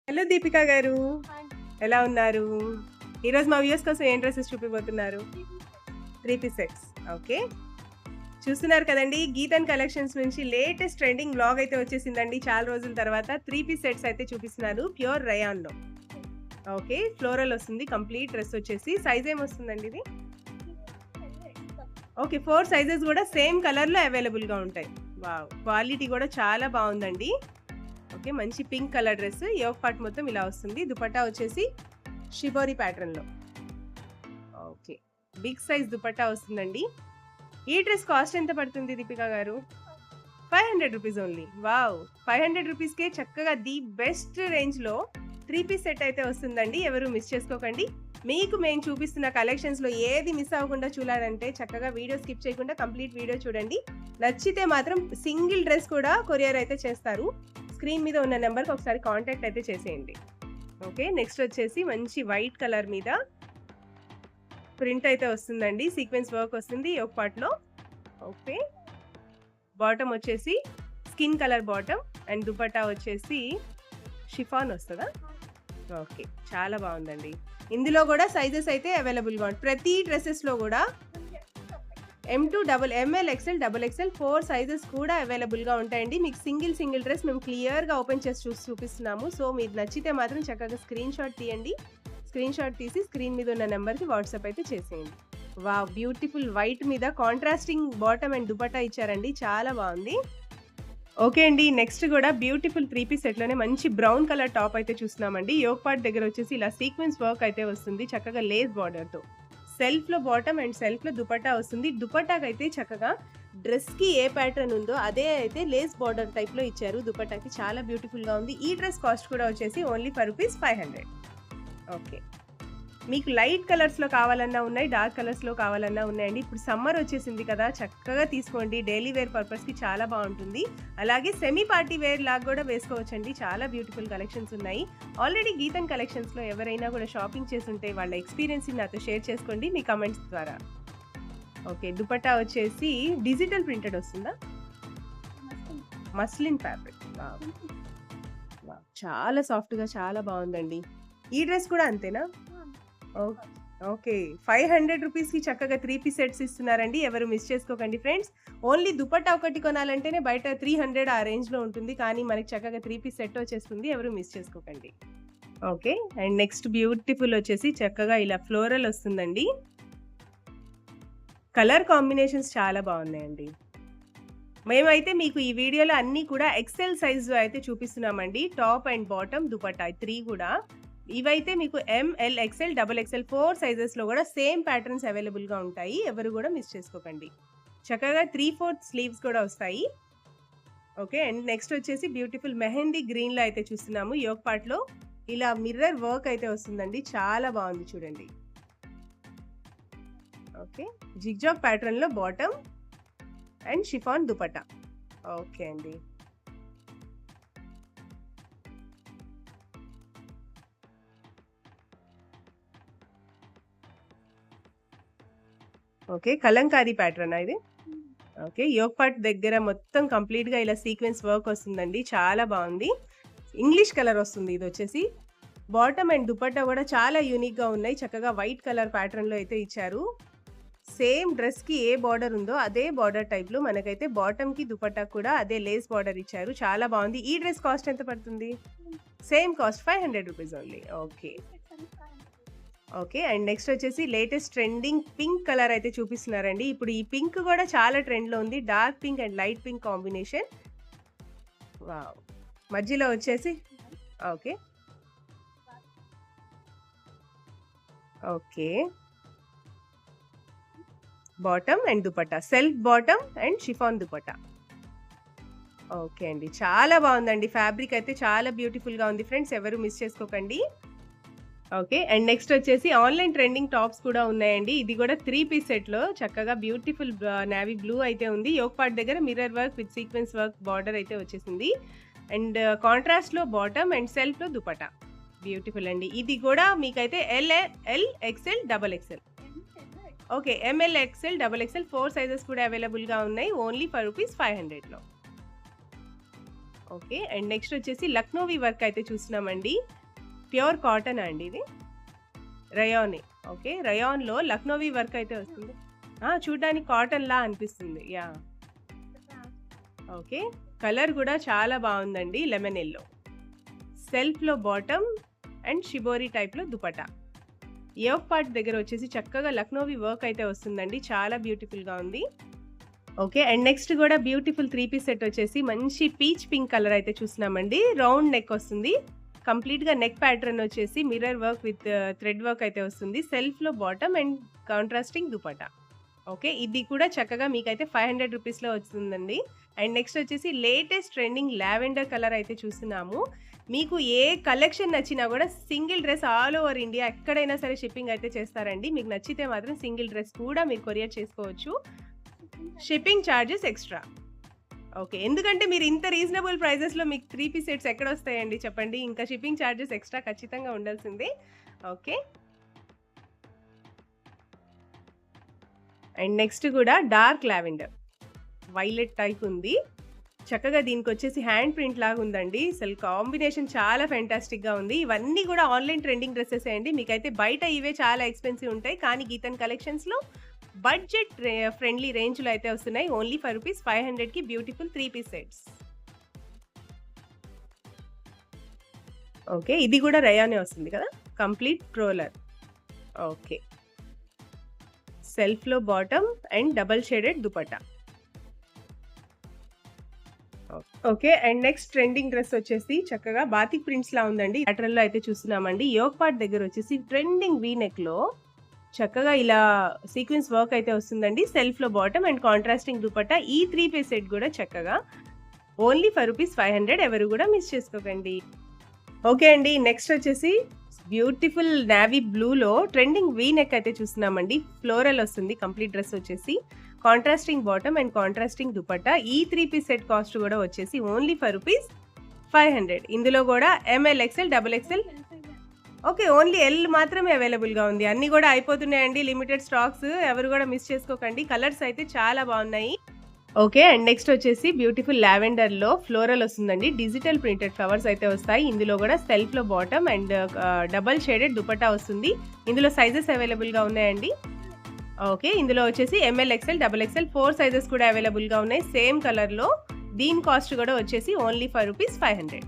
Hello Deepika గారు. ఎలా ఉన్నారు? ఈరోజు మా వ్యూయర్స్ కోసం ఏం డ్రెసెస్ చూపిపోతున్నారు? 3 పీస్ సెట్స్. ఓకే. చూస్తున్నారు కదండీ! గీతన్ కలెక్షన్స్ నుంచి లేటెస్ట్ ట్రెండింగ్ వ్లాగ్ అయితే వచ్చేసిందండి. చాలా రోజుల తర్వాత 3 పీస్ సెట్స్ అయితే చూపిస్తున్నారు. ప్యూర్ రయాన్‌లో. ఓకే. ఫ్లోరల్ వస్తుంది. కంప్లీట్ డ్రెస్ వచ్చేసి సైజ్ ఏమొస్తుందండి ఇది? ఓకే. 4 సైజెస్ కూడా సేమ్ కలర్‌లో అవైలబుల్‌గా ఉంటాయి. వావ్! క్వాలిటీ కూడా చాలా బావుందండి. ఓకే. మంచి pink colour dress. Yoke part మొత్తం ఇలా వస్తుంది. దుపట్టా వచ్చేసి షిబోరి ప్యాటర్న్‌లో. ఓకే. బిగ్ సైజ్ దుపట్టా వస్తుందండి. ఈ డ్రెస్ కాస్ట్ ఎంత పడుతుంది దీపిక గారు? 500 రూపీస్ ఓన్లీ. వావ్! 500 రూపీస్‌కే చక్కగా ది బెస్ట్ రేంజ్‌లో 3 పీస్ సెట్ అయితే వస్తుందండి. ఎవరు మిస్ చేసుకోకండి. మీకు మేము చూపిస్తున్న కలెక్షన్స్‌లో ఏది మిస్ అవ్వకుండా చూడాలంటే చక్కగా వీడియో స్కిప్ చేయకుండా కంప్లీట్ వీడియో చూడండి. నచ్చితే మాత్రం సింగిల్ డ్రెస్ కూడా కొరియర్ అయితే చేస్తారు. స్క్రీన్ మీద ఉన్న నెంబర్‌కి ఒకసారి కాంటాక్ట్ అయితే చేసేయండి. ఓకే. నెక్స్ట్ వచ్చేసి మంచి వైట్ కలర్ మీద ప్రింట్ అయితే వస్తుందండి. సీక్వెన్స్ వర్క్ వస్తుంది యోక్ పార్ట్‌లో. ఓకే. బాటమ్ వచ్చేసి skin colour bottom and dupatta వచ్చేసి షిఫాన్ వస్తదా? ఓకే. చాలా బావుందండి. ఇందులో గూడా సైజెస్ అయితే అవైలబుల్‌గా ఉంటాయి. ప్రతి డ్రెసెస్‌లో గూడా M2, ML, XL, XXL 4 sizes కూడా అవైలబుల్‌గా ఉంటాయండి. మీకు సింగిల్ డ్రెస్ మేము క్లియర్‌గా ఓపెన్ చేసి చూపిస్తున్నాము. సో, మీకు నచ్చితే మాత్రం చక్కగా స్క్రీన్ షాట్ తీయండి. స్క్రీన్ షాట్ తీసి స్క్రీన్ మీద ఉన్న నంబర్‌కి వాట్సాప్ అయితే చేసేయండి. వావ్! బ్యూటిఫుల్ వైట్ మీద కాంట్రాస్టింగ్ బాటమ్ అండ్ దుపట్టా ఇచ్చారండి. చాలా బావుంది. ఓకే అండి. నెక్స్ట్ గూడా బ్యూటిఫుల్ 3 పీస్ సెట్‌లోనే మంచి బ్రౌన్ కలర్ టాప్ అయితే చూస్తున్నామండి. యోక్ పార్ట్ దగ్గర వచ్చేసి ఇలా సీక్వెన్స్ వర్క్ అయితే వస్తుంది. చక్కగా లేస్ బార్డర్‌తో. సెల్ఫ్‌లో బాటమ్ అండ్ సెల్ఫ్‌లో దుపట్టా వస్తుంది. దుపట్టాకైతే చక్కగా డ్రెస్‌కి ఏ ప్యాటర్న్ ఉందో అదే అయితే లేస్ బార్డర్ టైప్‌లో ఇచ్చారు. దుపట్టాకి చాలా బ్యూటిఫుల్‌గా ఉంది. ఈ డ్రెస్ కాస్ట్ కూడా వచ్చేసి ఓన్లీ ఫర్ రూపీస్ 500. ఓకే. మీకు లైట్ కలర్స్‌లో కావాలన్నా ఉన్నాయి. డార్క్ కలర్స్‌లో కావాలన్నా ఉన్నాయండి. ఇప్పుడు సమ్మర్ వచ్చేసింది కదా! చక్కగా తీసుకోండి. డైలీ వేర్ పర్పస్‌కి చాలా బావుంటుంది. అలాగే సెమీ పార్టీ వేర్ లాగా కూడా వేసుకోవచ్చండి. చాలా బ్యూటిఫుల్ కలెక్షన్స్ ఉన్నాయి. ఆల్రెడీ గీతం కలెక్షన్స్‌లో ఎవరైనా కూడా షాపింగ్ చేసుంటే వాళ్ళ ఎక్స్‌పీరియన్స్‌ని నాతో షేర్ చేసుకోండి మీ కామెంట్స్ ద్వారా. ఓకే. దుపట్టా వచ్చేసి డిజిటల్ ప్రింటెడ్ వస్తుందా? Muslin fabric. వావ్! వావ్! చాలా సాఫ్ట్‌గా చాలా బావుందండి. ఈ డ్రెస్ కూడా అంతేనా? ఓకే. 500 రూపీస్‌కి చక్కగా 3 పీస్ సెట్స్ ఇస్తున్నారండి. ఎవరు మిస్ చేసుకోకండి ఫ్రెండ్స్. ఓన్లీ దుపట్టా ఒకటి కొనాలంటేనే బయట 300 ఆ రేంజ్‌లో ఉంటుంది. కానీ మనకి చక్కగా 3 పీస్ సెట్ వచ్చేస్తుంది. ఎవరు మిస్ చేసుకోకండి. ఓకే. అండ్ నెక్స్ట్ బ్యూటిఫుల్ వచ్చేసి చక్కగా ఇలా ఫ్లోరల్ వస్తుందండి. కలర్ కాంబినేషన్స్ చాలా బావున్నాయండి. మేమైతే మీకు ఈ వీడియోలో అన్నీ కూడా ఎక్సెల్ సైజ్‌లో అయితే చూపిస్తున్నామండి. టాప్ అండ్ బాటమ్ దుపట్టా 3 కూడా. ఇవైతే మీకు ఎంఎల్, ఎక్స్ఎల్, XXL 4 సైజెస్‌లో కూడా సేమ్ ప్యాటర్న్స్ అవైలబుల్‌గా ఉంటాయి. ఎవరు కూడా మిస్ చేసుకోకండి. చక్కగా 3/4 స్లీవ్స్ కూడా వస్తాయి. ఓకే. అండ్ నెక్స్ట్ వచ్చేసి బ్యూటిఫుల్ మెహందీ గ్రీన్‌లో అయితే చూస్తున్నాము. యోక్ పార్ట్‌లో ఇలా మిర్రర్ వర్క్ అయితే వస్తుందండి. చాలా బావుంది చూడండి. ఓకే. జిగ్‌జాగ్ ప్యాటర్న్‌లో bottom and chiffon dupatta. Okay అండి. ఓకే. కలంకారీ ప్యాటర్నా ఇది? ఓకే. యోక్ పార్ట్ దగ్గర మొత్తం కంప్లీట్‌గా ఇలా సీక్వెన్స్ వర్క్ వస్తుందండి. చాలా బావుంది. ఇంగ్లీష్ కలర్ వస్తుంది ఇదొచ్చేసి. బాటమ్ అండ్ దుపట్టా కూడా చాలా యూనిక్‌గా ఉన్నాయి. చక్కగా వైట్ కలర్ ప్యాటర్న్‌లో అయితే ఇచ్చారు. సేమ్ డ్రెస్‌కి ఏ బార్డర్ ఉందో అదే బార్డర్ టైప్‌లో మనకైతే బాటమ్‌కి దుపట్టాకి కూడా అదే లేస్ బార్డర్ ఇచ్చారు. చాలా బావుంది. ఈ డ్రెస్ కాస్ట్ ఎంత పడుతుంది? Same cost 500 rupees only. Okay. Okay. And next వచ్చేసి లేటెస్ట్ ట్రెండింగ్ పింక్ కలర్ అయితే చూపిస్తున్నారండి. ఇప్పుడు ఈ పింక్ కూడా చాలా ట్రెండ్‌లో ఉంది. Dark pink and light pink combination. Wow! మధ్యలో వచ్చేసి okay. Okay. Bottom and dupatta. Self bottom and chiffon dupatta. Okay అండి. చాలా బావుందండి. ఫ్యాబ్రిక్ అయితే చాలా బ్యూటిఫుల్‌గా ఉంది ఫ్రెండ్స్. ఎవరు మిస్ చేసుకోకండి. ఓకే. అండ్ నెక్స్ట్ వచ్చేసి ఆన్‌లైన్ ట్రెండింగ్ టాప్స్ కూడా ఉన్నాయండి. ఇది కూడా 3 పీస్ సెట్‌లో చక్కగా బ్యూటిఫుల్ నేవీ బ్లూ అయితే ఉంది. యోక్ పార్ట్ దగ్గర mirror work with sequence work border అయితే వచ్చేసింది. అండ్ కాంట్రాస్ట్‌లో బాటమ్ అండ్ సెల్ఫ్‌లో దుపట్టా. బ్యూటిఫుల్ అండి. ఇది కూడా మీకైతే L, XL, XXL. Okay. M L, XL, XXL 4 sizes కూడా అవైలబుల్‌గా ఉన్నాయి. ఓన్లీ ఫర్ రూపీస్ 500లో. ఓకే. అండ్ నెక్స్ట్ వచ్చేసి లక్నోవి వర్క్ అయితే చూస్తున్నామండి. ప్యూర్ కాటన్ అండి ఇది. రయానే. ఓకే. రయాన్‌లో లక్నోవి వర్క్ అయితే వస్తుంది. చూడ్డానికి కాటన్‌లా అనిపిస్తుంది. యాహ్! ఓకే. కలర్ కూడా చాలా బావుందండి. Lemon yellow. సెల్ఫ్‌లో బాటమ్ అండ్ షిబోరి టైప్‌లో దుపట్టా. యోక్ పార్ట్ దగ్గర వచ్చేసి చక్కగా లక్నోవి వర్క్ అయితే వస్తుందండి. చాలా బ్యూటిఫుల్‌గా ఉంది. ఓకే. అండ్ నెక్స్ట్ కూడా బ్యూటిఫుల్ 3 పీస్ సెట్ వచ్చేసి మంచి పీచ్ పింక్ కలర్ అయితే చూస్తున్నామండి. రౌండ్ నెక్ వస్తుంది. కంప్లీట్‌గా నెక్ ప్యాటర్న్ వచ్చేసి mirror work with thread work అయితే వస్తుంది. సెల్ఫ్‌లో bottom and contrasting dupatta. Okay. ఇది కూడా చక్కగా మీకైతే 500 రూపీస్‌లో వస్తుందండి. అండ్ నెక్స్ట్ వచ్చేసి లేటెస్ట్ ట్రెండింగ్ లావెండర్ కలర్ అయితే చూస్తున్నాము. మీకు ఏ కలెక్షన్ నచ్చినా కూడా single dress all over India ఎక్కడైనా సరే షిప్పింగ్ అయితే చేస్తారండి. మీకు నచ్చితే మాత్రం సింగిల్ డ్రెస్ కూడా మీరు కొరియర్ చేసుకోవచ్చు. Shipping charges extra. ఓకే. ఎందుకంటే మీరు ఇంత రీజనబుల్ ప్రైజెస్‌లో మీకు 3 పీస్ సెట్స్ ఎక్కడొస్తాయండి చెప్పండి. ఇంకా షిప్పింగ్ చార్జెస్ ఎక్స్‌ట్రా ఖచ్చితంగా ఉండాల్సిందే. ఓకే. అండ్ నెక్స్ట్ కూడా డార్క్ లావెండర్. వైలెట్ టైప్ ఉంది. చక్కగా దీనికొచ్చేసి హ్యాండ్ ప్రింట్ లాగా ఉందండి. అసలు కాంబినేషన్ చాలా ఫెంటాస్టిక్‌గా ఉంది. ఇవన్నీ కూడా ఆన్‌లైన్ ట్రెండింగ్ డ్రెసెసే అండి. మీకైతే బయట ఇవే చాలా ఎక్స్‌పెన్సివ్ ఉంటాయి. కానీ గీతన్ కలెక్షన్స్‌లో బడ్జెట్ ఫ్రెండ్లీ రేంజ్‌లో అయితే వస్తున్నాయి. ఓన్లీ ఫర్ రూపీస్ 500కి బ్యూటిఫుల్ 3 పీస్ సెట్స్. ఓకే. ఇది కూడా రయానే వస్తుంది కదా! కంప్లీట్ క్రోలర్. ఓకే. సెల్ఫ్‌లో bottom and double shaded dupatta. Okay. And next trending dress వచ్చేసి చక్కగా బాతిక్ ప్రింట్స్‌లా ఉందండి. ప్యాటర్న్‌లో అయితే చూస్తున్నామండి. యోక్ పార్ట్ దగ్గర వచ్చేసి ట్రెండింగ్ వీ నెక్‌లో చక్కగా ఇలా సీక్వెన్స్ వర్క్ అయితే వస్తుందండి. సెల్ఫ్‌లో బాటమ్ అండ్ కాంట్రాస్టింగ్ దుపట్టా. ఈ 3 పీస్ సెట్ కూడా చక్కగా ఓన్లీ ఫర్ రూపీస్ 500. ఎవరు కూడా మిస్ చేసుకోకండి. ఓకే అండి. నెక్స్ట్ వచ్చేసి బ్యూటిఫుల్ నేవీ బ్లూలో ట్రెండింగ్ వీ నెక్ అయితే చూస్తున్నామండి. ఫ్లోరల్ వస్తుంది కంప్లీట్ డ్రెస్ వచ్చేసి. Contrasting bottom and contrasting dupatta. ఈ 3 పీస్ సెట్ కాస్ట్ కూడా వచ్చేసి ఓన్లీ ఫర్ రూపీస్ 500. ఇందులో కూడా ML, XL, double XL. Okay. Only L మాత్రమే అవైలబుల్‌గా ఉంది. అన్నీ కూడా అయిపోతున్నాయండి. Limited stocks. ఎవరు కూడా మిస్ చేసుకోకండి. కలర్స్ అయితే చాలా బాగున్నాయి. ఓకే. అండ్ నెక్స్ట్ వచ్చేసి బ్యూటిఫుల్ లావెండర్‌లో ఫ్లోరల్ వస్తుందండి. డిజిటల్ ప్రింటెడ్ ఫ్లవర్స్ అయితే వస్తాయి. ఇందులో కూడా సెల్ఫ్‌లో bottom and double shaded dupatta వస్తుంది. ఇందులో సైజెస్ అవైలబుల్‌గా ఉన్నాయండి. ఓకే. ఇందులో వచ్చేసి M L, XL, double XL 4 sizes కూడా అవైలబుల్‌గా ఉన్నాయి. సేమ్ కలర్‌లో. దీని కాస్ట్ కూడా వచ్చేసి ఓన్లీ ఫర్ రూపీస్ 500.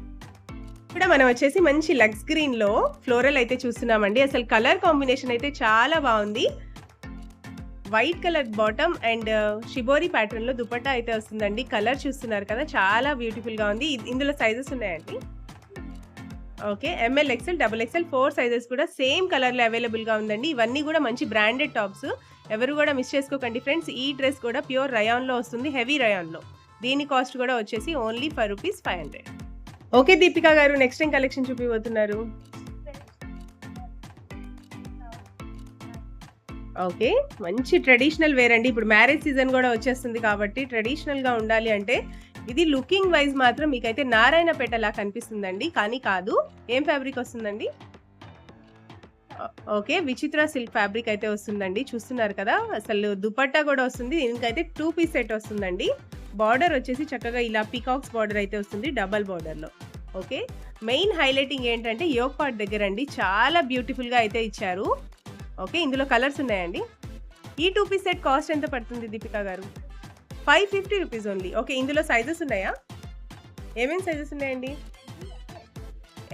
ఇక్కడ మనం వచ్చేసి మంచి లక్స్ గ్రీన్‌లో ఫ్లోరల్ అయితే చూస్తున్నామండి. అసలు కలర్ కాంబినేషన్ అయితే చాలా బాగుంది. White colour bottom and shibori ప్యాటర్న్‌లో దుపట్టా అయితే వస్తుందండి. కలర్ చూస్తున్నారు కదా! చాలా బ్యూటిఫుల్‌గా ఉంది. ఇందులో సైజెస్ ఉన్నాయండి. Okay. M L, XL, double XL 4 sizes కూడా సేమ్ కలర్‌లో అవైలబుల్‌గా ఉందండి. ఇవన్నీ కూడా మంచి బ్రాండెడ్ టాప్స్. ఎవరు కూడా మిస్ చేసుకోకండి ఫ్రెండ్స్. ఈ డ్రెస్ కూడా ప్యూర్ రయాన్‌లో వస్తుంది. హెవీ రయాన్‌లో. దీని కాస్ట్ కూడా వచ్చేసి only for rupees 500. Okay Deepika garu, next ఏం కలెక్షన్ చూపిపోతున్నారు? ఓకే. మంచి ట్రెడిషనల్ వేర్ అండి. ఇప్పుడు మ్యారేజ్ సీజన్ కూడా వచ్చేస్తుంది కాబట్టి ట్రెడిషనల్‌గా ఉండాలి అంటే ఇది లుకింగ్ వైజ్ మాత్రం మీకైతే నారాయణపేటలా కనిపిస్తుందండి. కానీ కాదు. ఏం ఫ్యాబ్రిక్ వస్తుందండి? ఓకే. విచిత్ర సిల్క్ ఫ్యాబ్రిక్ అయితే వస్తుందండి. చూస్తున్నారు కదా! అసలు దుపట్టా కూడా వస్తుంది. దీనికైతే 2 పీస్ సెట్ వస్తుందండి. బార్డర్ వచ్చేసి చక్కగా ఇలా పీకాక్స్ బార్డర్ అయితే వస్తుంది డబల్ బార్డర్‌లో. ఓకే. మెయిన్ హైలైటింగ్ ఏంటంటే యోక్ పార్ట్ దగ్గర అండి చాలా బ్యూటిఫుల్‌గా అయితే ఇచ్చారు. ఓకే. ఇందులో కలర్స్ ఉన్నాయండి. ఈ 2 పీస్ సెట్ కాస్ట్ ఎంత పడుతుంది దీపిక గారు? 550 రూపీస్ ఓన్లీ. ఓకే. ఇందులో సైజెస్ ఉన్నాయా? ఏమేం సైజెస్ ఉన్నాయండి?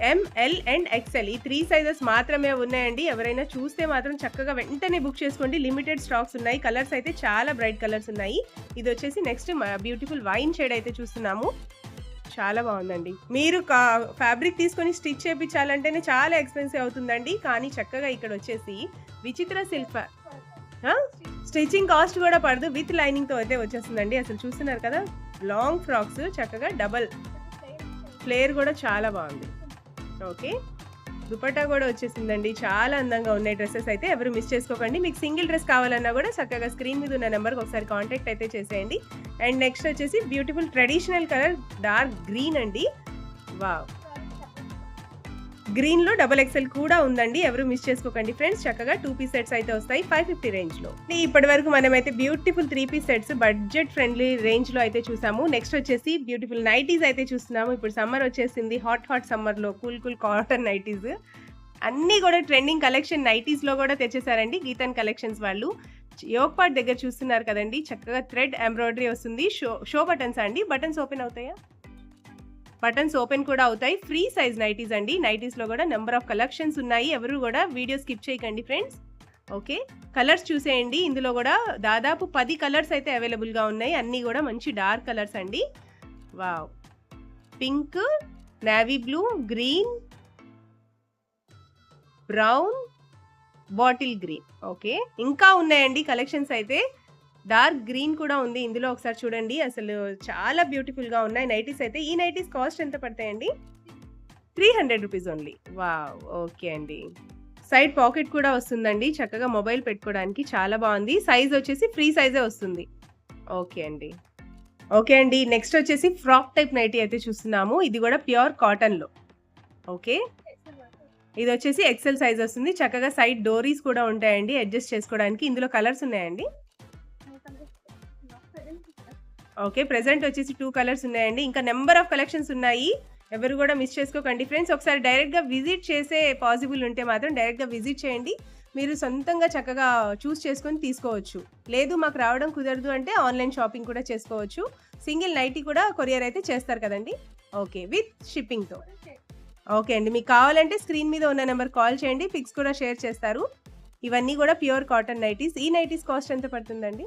ఎం, ఎల్ అండ్ ఎక్స్ఎల్ ఈ 3 సైజెస్ మాత్రమే ఉన్నాయండి. ఎవరైనా చూస్తే మాత్రం చక్కగా వెంటనే బుక్ చేసుకోండి. లిమిటెడ్ స్టాక్స్ ఉన్నాయి. కలర్స్ అయితే చాలా బ్రైట్ కలర్స్ ఉన్నాయి. ఇది వచ్చేసి నెక్స్ట్ బ్యూటిఫుల్ వైన్ షేడ్ అయితే చూస్తున్నాము. చాలా బాగుందండి. మీరు ఫ్యాబ్రిక్ తీసుకొని స్టిచ్ చేయించాలంటేనే చాలా ఎక్స్పెన్సివ్ అవుతుందండి. కానీ చక్కగా ఇక్కడ వచ్చేసి విచిత్ర సిల్క్ స్టిచ్చింగ్ కాస్ట్ కూడా పడదు. విత్ లైనింగ్తో అయితే వచ్చేస్తుందండి. అసలు చూస్తున్నారు కదా! లాంగ్ ఫ్రాక్స్ చక్కగా డబల్ ఫ్లేర్ కూడా చాలా బాగుంది. ఓకే. దుపట్టా కూడా వచ్చేసిందండి. చాలా అందంగా ఉన్నాయి డ్రెస్సెస్ అయితే. ఎవరు మిస్ చేసుకోకండి. మీకు సింగిల్ డ్రెస్ కావాలన్నా కూడా చక్కగా స్క్రీన్ మీద ఉన్న నెంబర్కి ఒకసారి కాంటాక్ట్ అయితే చేసేయండి. అండ్ నెక్స్ట్ వచ్చేసి beautiful traditional colour dark green అండి. వావ్! గ్రీన్ లో డబుల్ ఎక్సెల్ కూడా ఉందండి, ఎవరు మిస్ చేసుకోకండి ఫ్రెండ్స్. చక్కగా 2 పీస్ సెట్స్ అయితే వస్తాయి 550 రేంజ్ లో. ఇప్పటి వరకు మనమైతే beautiful 3 piece sets budget friendly range లో అయితే చూసాము. నెక్స్ట్ వచ్చేసి బ్యూటిఫుల్ నైటీస్ అయితే చూస్తున్నాము. ఇప్పుడు సమ్మర్ వచ్చేసింది, హాట్ సమ్మర్ లో కూల్ కాటన్ నైటీస్ అన్నీ కూడా ట్రెండింగ్ కలెక్షన్ నైటీస్ లో కూడా తెచ్చేసారండి గీతన్ కలెక్షన్స్ వాళ్ళు. యోక్ పార్ట్ దగ్గర చూస్తున్నారు కదండి, చక్కగా థ్రెడ్ ఎంబ్రాయిడరీ వస్తుంది. షో బటన్స్ అండి, బటన్స్ ఓపెన్ అవుతాయా? బటన్స్ ఓపెన్ కూడా అవుతాయి. ఫ్రీ సైజ్ నైటీస్ అండి. నైటీస్ లో కూడా నెంబర్ ఆఫ్ కలెక్షన్స్ ఉన్నాయి, ఎవరు కూడా వీడియో స్కిప్ చేయకండి ఫ్రెండ్స్. ఓకే, కలర్స్ చూసేయండి. ఇందులో కూడా దాదాపు 10 కలర్స్ అయితే అవైలబుల్ గా ఉన్నాయి. అన్నీ కూడా మంచి డార్క్ కలర్స్ అండి. Wow, pink, navy blue, green, brown, bottle green. Okay, ఇంకా ఉన్నాయండి కలెక్షన్స్ అయితే. డార్క్ గ్రీన్ కూడా ఉంది ఇందులో, ఒకసారి చూడండి. అసలు చాలా బ్యూటిఫుల్ గా ఉన్నాయి నైటీస్ అయితే. ఈ నైటీస్ కాస్ట్ ఎంత పడతాయండి? 300 రూపీస్ ఓన్లీ. వావ్, ఓకే అండి. సైడ్ పాకెట్ కూడా వస్తుందండి, చక్కగా మొబైల్ పెట్టుకోవడానికి చాలా బాగుంది. సైజ్ వచ్చేసి ఫ్రీ సైజే వస్తుంది. ఓకే అండి. ఓకే అండి, నెక్స్ట్ వచ్చేసి ఫ్రాక్ టైప్ నైటీ అయితే చూస్తున్నాము. ఇది కూడా ప్యూర్ కాటన్ లో. ఓకే, ఇది వచ్చేసి ఎక్సెల్ సైజ్ వస్తుంది. చక్కగా సైడ్ డోరీస్ కూడా ఉంటాయండి అడ్జస్ట్ చేసుకోవడానికి. ఇందులో కలర్స్ ఉన్నాయండి. ఓకే, ప్రెసెంట్ వచ్చేసి 2 కలర్స్ ఉన్నాయండి. ఇంకా నెంబర్ ఆఫ్ కలెక్షన్స్ ఉన్నాయి, ఎవరు కూడా మిస్ చేసుకోకండి ఫ్రెండ్స్. ఒకసారి డైరెక్ట్గా విజిట్ చేసే పాసిబుల్ ఉంటే మాత్రం డైరెక్ట్గా విజిట్ చేయండి. మీరు సొంతంగా చక్కగా చూస్ చేసుకొని తీసుకోవచ్చు. లేదు మాకు రావడం కుదరదు అంటే ఆన్లైన్ షాపింగ్ కూడా చేసుకోవచ్చు. సింగిల్ నైటీ కూడా కొరియర్ అయితే చేస్తారు కదండి. Okay, with షిప్పింగ్తో. ఓకే అండి, మీకు కావాలంటే స్క్రీన్ మీద ఉన్న నెంబర్ కాల్ చేయండి, పిక్స్ కూడా షేర్ చేస్తారు. ఇవన్నీ కూడా ప్యూర్ కాటన్ నైటీస్. ఈ నైటీస్ కాస్ట్ ఎంత పడుతుందండి?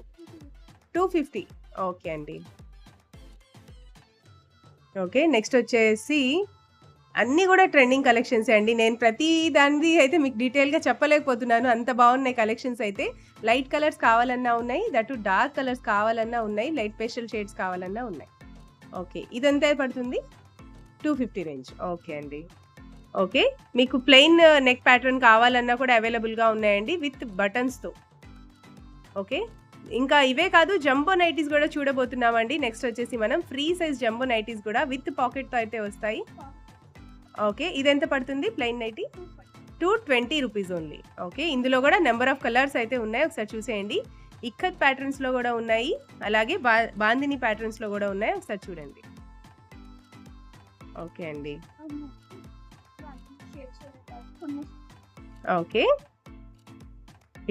250. ఓకే అండి. ఓకే, నెక్స్ట్ వచ్చేసి అన్నీ కూడా ట్రెండింగ్ కలెక్షన్స్ అండి. నేను ప్రతి దానిది అయితే మీకు డీటెయిల్గా చెప్పలేకపోతున్నాను, అంత బాగున్నాయి కలెక్షన్స్ అయితే. లైట్ కలర్స్ కావాలన్నా ఉన్నాయి, దట్టు డార్క్ కలర్స్ కావాలన్నా ఉన్నాయి, లైట్ పేస్టల్ షేడ్స్ కావాలన్నా ఉన్నాయి. ఓకే, ఇదంతా పడుతుంది 250 రేంజ్. ఓకే అండి. ఓకే, మీకు ప్లెయిన్ నెక్ ప్యాటర్న్ కావాలన్నా కూడా అవైలబుల్గా ఉన్నాయండి విత్ బటన్స్తో. ఓకే, ఇంకా ఇవే కాదు, జంబో నైటీస్ కూడా చూడబోతున్నామండి. నెక్స్ట్ వచ్చేసి మనం ఫ్రీ సైజ్ జంబో నైటీస్ కూడా విత్ పాకెట్తో అయితే వస్తాయి. ఓకే, ఇది ఎంత పడుతుంది plain nighty? 220 rupees only. Okay, ఇందులో కూడా నెంబర్ ఆఫ్ కలర్స్ అయితే ఉన్నాయి, ఒకసారి చూసేయండి. ఇక్కత్ ప్యాటర్న్స్లో కూడా ఉన్నాయి, అలాగే బాందిని ప్యాటర్న్స్లో కూడా ఉన్నాయి, ఒకసారి చూడండి. ఓకే అండి. ఓకే,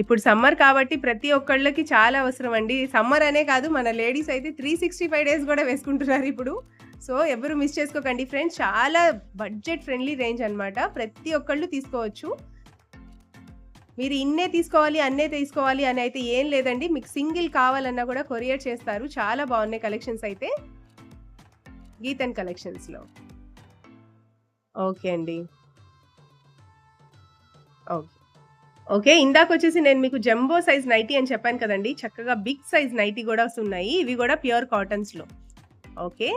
ఇప్పుడు సమ్మర్ కాబట్టి ప్రతి ఒక్కళ్ళకి చాలా అవసరం అండి. సమ్మర్ అనే కాదు, మన లేడీస్ అయితే 365 డేస్ కూడా వేసుకుంటున్నారు ఇప్పుడు. సో ఎవరు మిస్ చేసుకోకండి ఫ్రెండ్స్, చాలా బడ్జెట్ ఫ్రెండ్లీ రేంజ్ అనమాట. ప్రతి ఒక్కళ్ళు తీసుకోవచ్చు. మీరు ఇన్నే తీసుకోవాలి అన్నే తీసుకోవాలి అని అయితే ఏం లేదండి. మీకు సింగిల్ కావాలన్నా కూడా కొరియర్ చేస్తారు. చాలా బాగున్నాయి కలెక్షన్స్ అయితే గీతన్ కలెక్షన్స్లో. ఓకే అండి. ఓకే. ఓకే, ఇందాక వచ్చేసి నేను మీకు జంబో సైజ్ నైటీ అని చెప్పాను కదండి, చక్కగా బిగ్ సైజ్ నైటీ కూడా ఉన్నాయి. ఇవి కూడా ప్యూర్ కాటన్స్లో. ఓకే,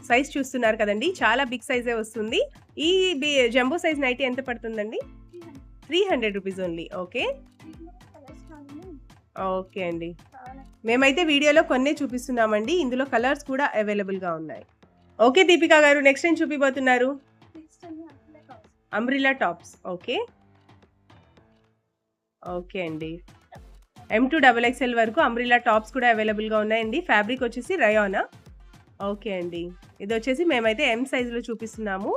సైజ్ చూస్తున్నారు కదండి, చాలా బిగ్ సైజే వస్తుంది. ఈ జంబో సైజ్ నైటీ ఎంత పడుతుందండి? 300 రూపీస్ ఓన్లీ. ఓకే. ఓకే అండి, మేమైతే వీడియోలో కొన్నే చూపిస్తున్నామండి, ఇందులో కలర్స్ కూడా అవైలబుల్గా ఉన్నాయి. ఓకే దీపిక గారు, నెక్స్ట్ ఏం చూపిపోతున్నారు? Umbrella tops. ఓకే. ఓకే అండి, M2XXL వరకు అంబ్రిల్లా టాప్స్ కూడా అవైలబుల్గా ఉన్నాయండి. ఫ్యాబ్రిక్ వచ్చేసి రయానా. ఓకే అండి, ఇది వచ్చేసి మేమైతే M సైజులో చూపిస్తున్నాము.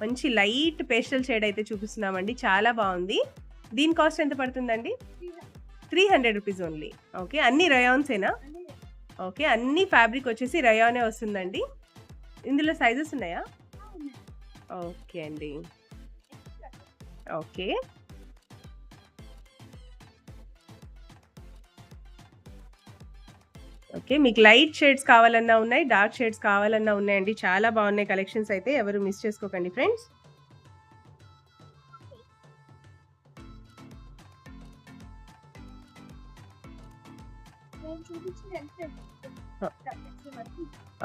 మంచి లైట్ పేస్టల్ షేడ్ అయితే చూపిస్తున్నామండి, చాలా బాగుంది. దీని కాస్ట్ ఎంత పడుతుందండి? 300 రూపీస్ ఓన్లీ. ఓకే, అన్ని రయాన్సేనా? ఓకే, అన్ని ఫ్యాబ్రిక్ వచ్చేసి రయానే వస్తుందండి. ఇందులో సైజెస్ ఉన్నాయా? ఓకే అండి. ఓకే. ఓకే, మీకు లైట్ షేడ్స్ కావాలన్నా ఉన్నాయి, డార్క్ షేడ్స్ కావాలన్నా ఉన్నాయండి. చాలా బాగున్నాయి కలెక్షన్స్ అయితే, ఎవరు మిస్ చేసుకోకండి friends.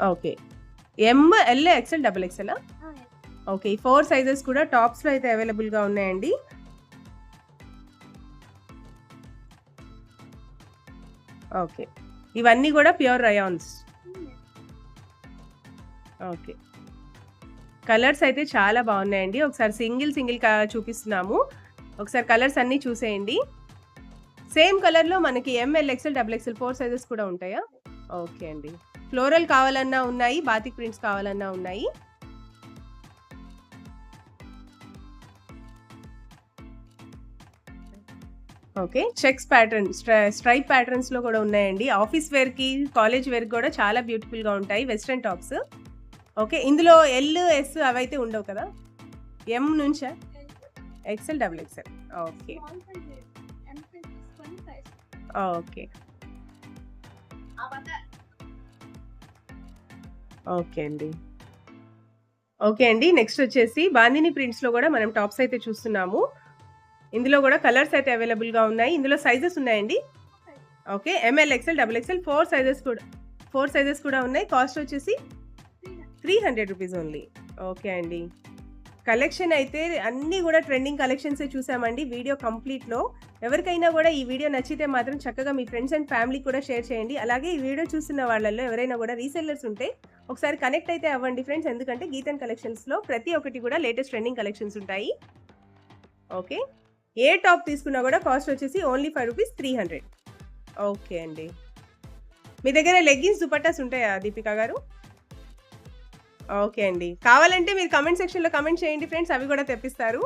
Okay, ML XL XXL. Okay, ఈ 4 సైజెస్ కూడా టాప్స్లో అయితే అవైలబుల్గా ఉన్నాయండి. ఓకే, ఇవన్నీ కూడా ప్యూర్ రయాన్స్. ఓకే, కలర్స్ అయితే చాలా బాగున్నాయండి. ఒకసారి సింగిల్ చూపిస్తున్నాము. ఒకసారి కలర్స్ అన్నీ చూసేయండి. సేమ్ కలర్‌లో మనకి ML, XL, double XL 4 sizes కూడా ఉంటాయా? ఓకే అండి. ఫ్లోరల్ కావాలన్నా ఉన్నాయి. బాతిక్ ప్రింట్స్ కావాలన్నా ఉన్నాయి. ఓకే. చెక్స్ ప్యాటర్న్, స్ట్రైప్ ప్యాటర్న్స్‌లో కూడా ఉన్నాయండి. ఆఫీస్ వేర్‌కి, కాలేజ్ వేర్‌కి కూడా చాలా బ్యూటిఫుల్‌గా ఉంటాయి వెస్టర్న్ టాప్స్. ఓకే. ఇందులో ఎల్, ఎస్ అవైతే ఉండవు కదా? ఎం నుంచా? XL, double XL. Okay. Okay. Okay అండి. ఓకే అండి. నెక్స్ట్ వచ్చేసి బాందిని ప్రింట్స్‌లో కూడా మనం టాప్స్ అయితే చూస్తున్నాము. ఇందులో కూడా కలర్స్ అయితే అవైలబుల్‌గా ఉన్నాయి. ఇందులో సైజెస్ ఉన్నాయండి? Okay. M L, XL, double XL 4 sizes కూడా ఉన్నాయి. కాస్ట్ వచ్చేసి 300 రూపీస్ ఓన్లీ. ఓకే అండి. కలెక్షన్ అయితే అన్నీ కూడా ట్రెండింగ్ కలెక్షన్సే చూసామండి వీడియో కంప్లీట్‌లో. ఎవరికైనా కూడా ఈ వీడియో నచ్చితే మాత్రం చక్కగా మీ ఫ్రెండ్స్ అండ్ ఫ్యామిలీకి కూడా షేర్ చేయండి. అలాగే ఈ వీడియో చూస్తున్న వాళ్ళలో ఎవరైనా కూడా రీసెల్లర్స్ ఉంటే ఒకసారి కనెక్ట్ అయితే అవ్వండి ఫ్రెండ్స్. ఎందుకంటే గీతన్ కలెక్షన్స్‌లో ప్రతి ఒక్కటి కూడా లేటెస్ట్ ట్రెండింగ్ కలెక్షన్స్ ఉంటాయి. ఓకే. ఏ టాప్ తీసుకున్నా కూడా కాస్ట్ వచ్చేసి ఓన్లీ రూ. 300. ఓకే అండి. మీ దగ్గర లెగ్గిన్స్, దుపట్టాస్ ఉంటాయా దీపిక గారు? ఓకే అండి. కావాలంటే మీరు కామెంట్ సెక్షన్‌లో కామెంట్ చేయండి ఫ్రెండ్స్. అవి కూడా తెప్పిస్తారు.